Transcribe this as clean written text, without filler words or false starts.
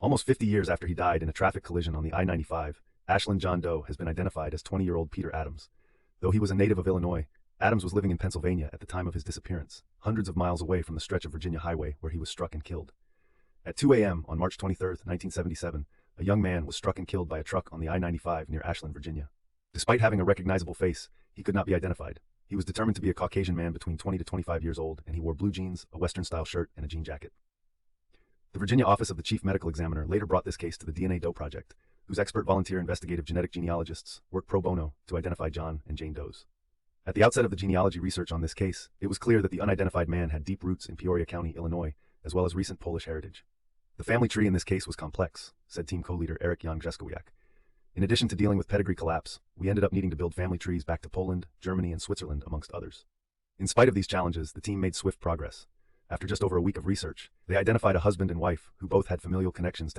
Almost 50 years after he died in a traffic collision on the I-95, Ashland John Doe has been identified as 20-year-old Peter Adams. Though he was a native of Illinois, Adams was living in Pennsylvania at the time of his disappearance, hundreds of miles away from the stretch of Virginia highway where he was struck and killed. At 2 a.m. on March 23, 1977, a young man was struck and killed by a truck on the I-95 near Ashland, Virginia. Despite having a recognizable face, he could not be identified. He was determined to be a Caucasian man between 20 to 25 years old, and he wore blue jeans, a Western-style shirt, and a jean jacket. The Virginia Office of the Chief Medical Examiner later brought this case to the DNA Doe Project, whose expert volunteer investigative genetic genealogists work pro bono to identify John and Jane Does. At the outset of the genealogy research on this case, it was clear that the unidentified man had deep roots in Peoria County, Illinois, as well as recent Polish heritage. The family tree in this case was complex, said team co-leader Eric Jan-Grzeskowiak. In addition to dealing with pedigree collapse, we ended up needing to build family trees back to Poland, Germany, and Switzerland, amongst others. In spite of these challenges, the team made swift progress. After just over a week of research, they identified a husband and wife who both had familial connections to